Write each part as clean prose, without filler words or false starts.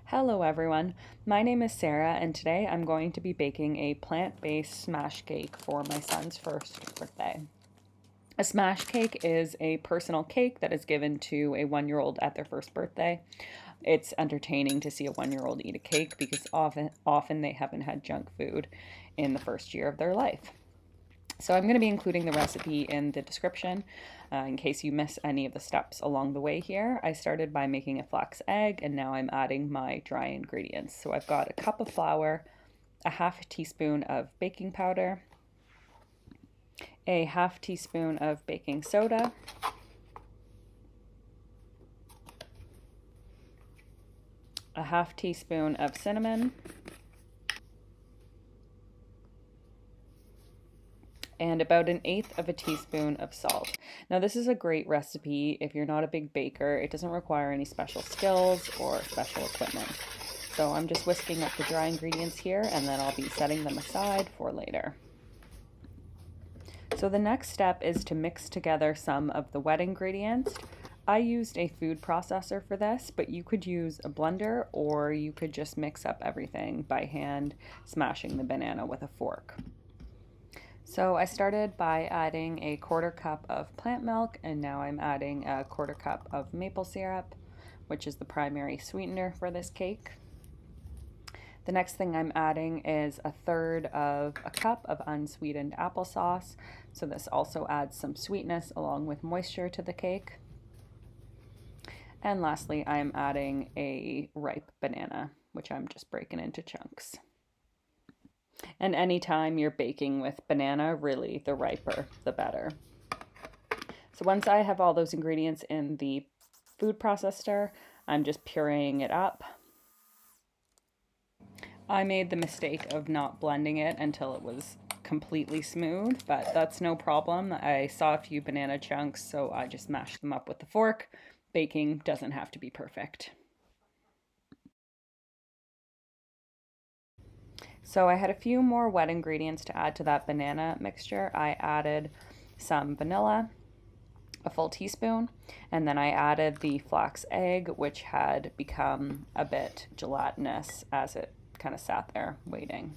Hello everyone, my name is Sarah and today I'm going to be baking a plant-based smash cake for my son's first birthday. A smash cake is a personal cake that is given to a 1-year-old at their first birthday. It's entertaining to see a 1-year-old eat a cake because often they haven't had junk food in the first year of their life. So I'm going to be including the recipe in the description in case you miss any of the steps along the way here. I started by making a flax egg and now I'm adding my dry ingredients. So I've got a cup of flour, a half teaspoon of baking powder, a half teaspoon of baking soda, a half teaspoon of cinnamon, and about 1/8 of a teaspoon of salt. Now this is a great recipe if you're not a big baker. It doesn't require any special skills or special equipment. So I'm just whisking up the dry ingredients here and then I'll be setting them aside for later. So the next step is to mix together some of the wet ingredients. I used a food processor for this, but you could use a blender or you could just mix up everything by hand, smashing the banana with a fork. So I started by adding a 1/4 cup of plant milk and now I'm adding a 1/4 cup of maple syrup, which is the primary sweetener for this cake. The next thing I'm adding is 1/3 of a cup of unsweetened applesauce. So this also adds some sweetness along with moisture to the cake. And lastly, I'm adding a ripe banana, which I'm just breaking into chunks. And anytime you're baking with banana, really the riper, the better. So once I have all those ingredients in the food processor, I'm just pureeing it up. I made the mistake of not blending it until it was completely smooth, but that's no problem. I saw a few banana chunks, so I just mashed them up with the fork. Baking doesn't have to be perfect. So I had a few more wet ingredients to add to that banana mixture. I added some vanilla, a full teaspoon, and then I added the flax egg, which had become a bit gelatinous as it kind of sat there waiting.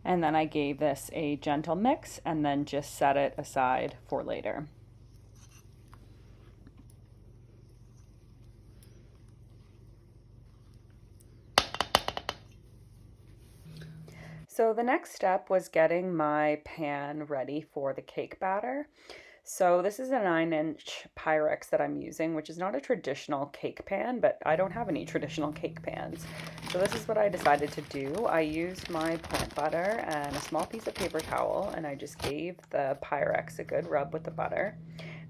And then I gave this a gentle mix and then just set it aside for later. So the next step was getting my pan ready for the cake batter. So this is a 9-inch Pyrex that I'm using, which is not a traditional cake pan, but I don't have any traditional cake pans. So this is what I decided to do. I used my plant butter and a small piece of paper towel, and I just gave the Pyrex a good rub with the butter.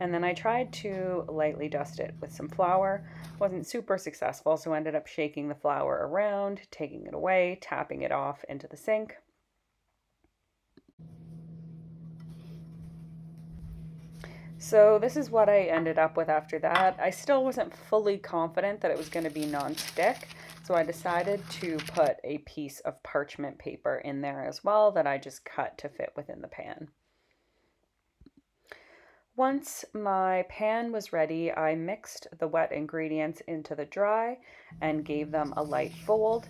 And then I tried to lightly dust it with some flour. Wasn't super successful, so ended up shaking the flour around, taking it away, tapping it off into the sink. So this is what I ended up with after that. I still wasn't fully confident that it was going to be non-stick, so I decided to put a piece of parchment paper in there as well that I just cut to fit within the pan. Once my pan was ready, I mixed the wet ingredients into the dry and gave them a light fold.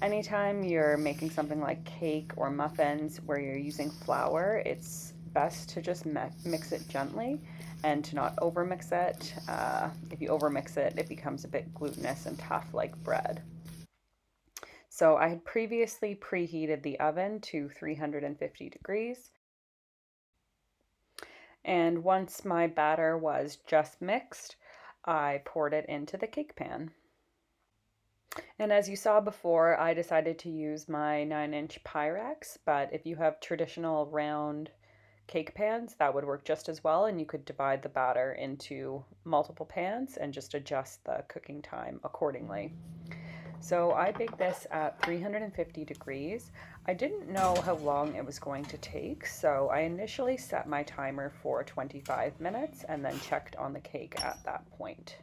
Anytime you're making something like cake or muffins where you're using flour, it's best to just mix it gently and to not overmix it. If you overmix it, it becomes a bit glutinous and tough like bread. So I had previously preheated the oven to 350 degrees. And once my batter was just mixed, I poured it into the cake pan. And as you saw before, I decided to use my 9-inch Pyrex, but if you have traditional round cake pans, that would work just as well, and you could divide the batter into multiple pans and just adjust the cooking time accordingly. So I baked this at 350 degrees. I didn't know how long it was going to take, so I initially set my timer for 25 minutes and then checked on the cake at that point.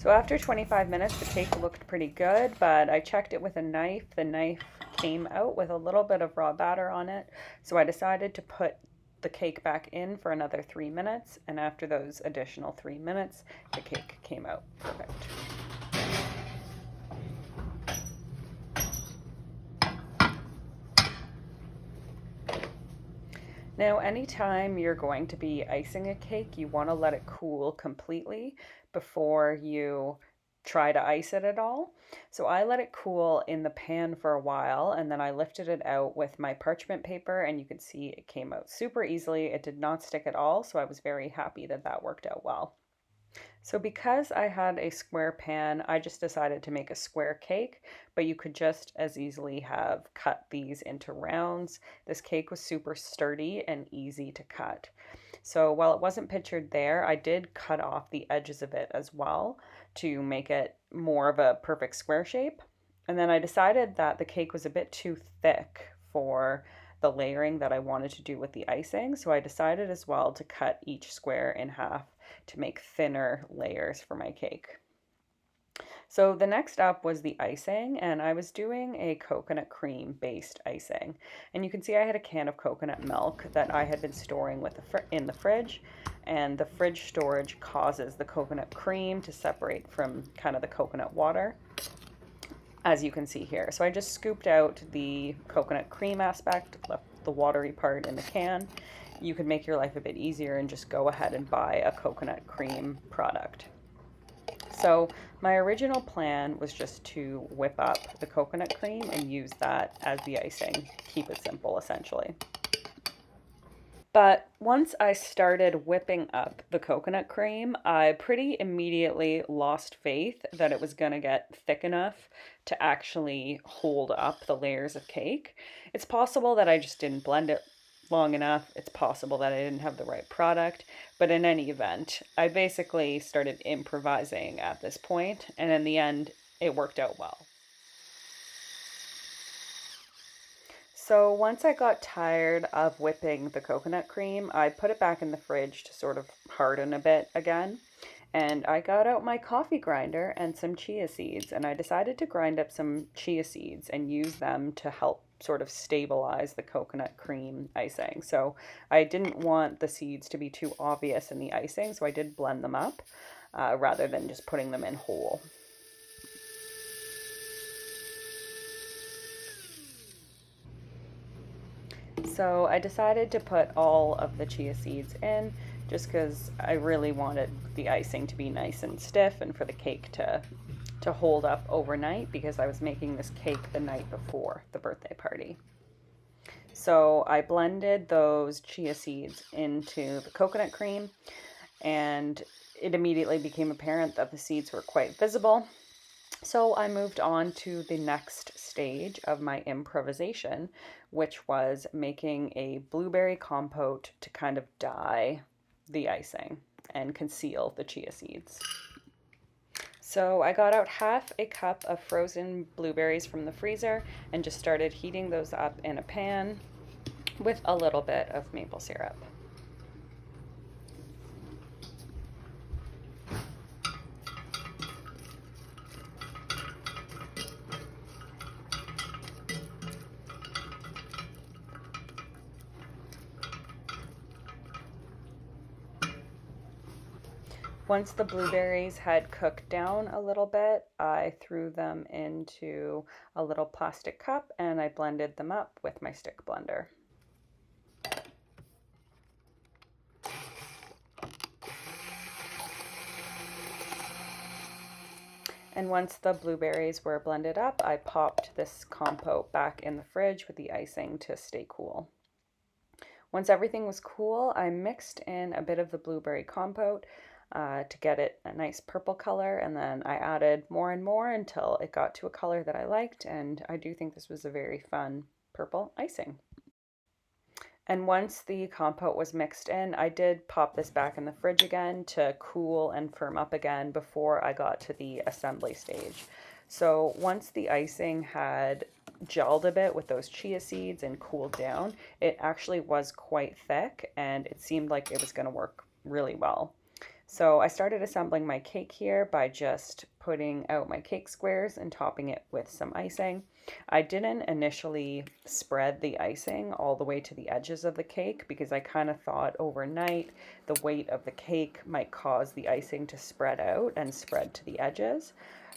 So after 25 minutes, the cake looked pretty good, but I checked it with a knife. The knife came out with a little bit of raw batter on it. So I decided to put the cake back in for another 3 minutes, and after those additional 3 minutes, the cake came out perfect. Now, anytime you're going to be icing a cake, you want to let it cool completely before you try to ice it at all. So I let it cool in the pan for a while, and then I lifted it out with my parchment paper, and you can see it came out super easily. It did not stick at all, so I was very happy that that worked out well. So because I had a square pan, I just decided to make a square cake, but you could just as easily have cut these into rounds. This cake was super sturdy and easy to cut. So while it wasn't pictured there, I did cut off the edges of it as well to make it more of a perfect square shape. And then I decided that the cake was a bit too thick for the layering that I wanted to do with the icing. So I decided as well to cut each square in half to make thinner layers for my cake. So the next up was the icing, and I was doing a coconut cream based icing. And you can see I had a can of coconut milk that I had been storing in the fridge, and the fridge storage causes the coconut cream to separate from kind of the coconut water, as you can see here. So I just scooped out the coconut cream aspect, left the watery part in the can. You can make your life a bit easier and just go ahead and buy a coconut cream product. So my original plan was just to whip up the coconut cream and use that as the icing. Keep it simple, essentially. But once I started whipping up the coconut cream, I pretty immediately lost faith that it was going to get thick enough to actually hold up the layers of cake. It's possible that I just didn't blend it long enough. It's possible that I didn't have the right product. But in any event, I basically started improvising at this point, and in the end, it worked out well. So once I got tired of whipping the coconut cream, I put it back in the fridge to sort of harden a bit again. And I got out my coffee grinder and some chia seeds, and I decided to grind up some chia seeds and use them to help sort of stabilize the coconut cream icing. So I didn't want the seeds to be too obvious in the icing, so I did blend them up rather than just putting them in whole. So I decided to put all of the chia seeds in just because I really wanted the icing to be nice and stiff and for the cake to hold up overnight, because I was making this cake the night before the birthday party. So I blended those chia seeds into the coconut cream, and it immediately became apparent that the seeds were quite visible. So I moved on to the next stage of my improvisation, which was making a blueberry compote to kind of dye the icing and conceal the chia seeds. So I got out half a cup of frozen blueberries from the freezer and just started heating those up in a pan with a little bit of maple syrup. Once the blueberries had cooked down a little bit, I threw them into a little plastic cup and I blended them up with my stick blender. And once the blueberries were blended up, I popped this compote back in the fridge with the icing to stay cool. Once everything was cool, I mixed in a bit of the blueberry compote to get it a nice purple color, and then I added more and more until it got to a color that I liked, and I do think this was a very fun purple icing. And once the compote was mixed in, I did pop this back in the fridge again to cool and firm up again before I got to the assembly stage. So once the icing had gelled a bit with those chia seeds and cooled down, it actually was quite thick and it seemed like it was going to work really well. So I started assembling my cake here by just putting out my cake squares and topping it with some icing. I didn't initially spread the icing all the way to the edges of the cake because I kind of thought overnight the weight of the cake might cause the icing to spread out and spread to the edges.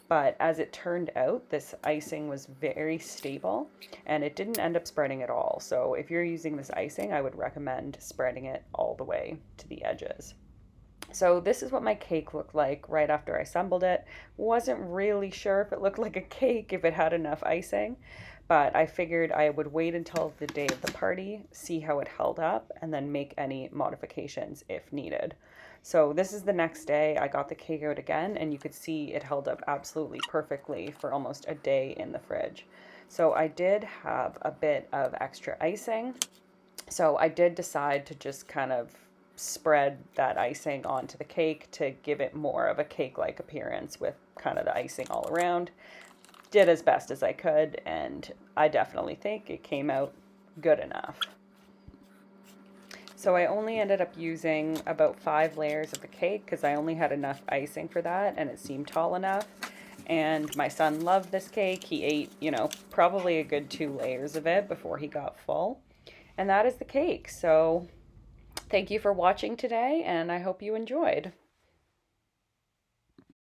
But as it turned out, this icing was very stable and it didn't end up spreading at all. So if you're using this icing, I would recommend spreading it all the way to the edges. So this is what my cake looked like right after I assembled it. Wasn't really sure if it looked like a cake, if it had enough icing, but I figured I would wait until the day of the party, see how it held up, and then make any modifications if needed. So this is the next day. I got the cake out again, and you could see it held up absolutely perfectly for almost a day in the fridge. So I did have a bit of extra icing. So I did decide to just kind of spread that icing onto the cake to give it more of a cake-like appearance with kind of the icing all around. Did as best as I could, and I definitely think it came out good enough. So I only ended up using about 5 layers of the cake because I only had enough icing for that and it seemed tall enough. And my son loved this cake. He ate, probably a good 2 layers of it before he got full. And that is the cake. So thank you for watching today, and I hope you enjoyed.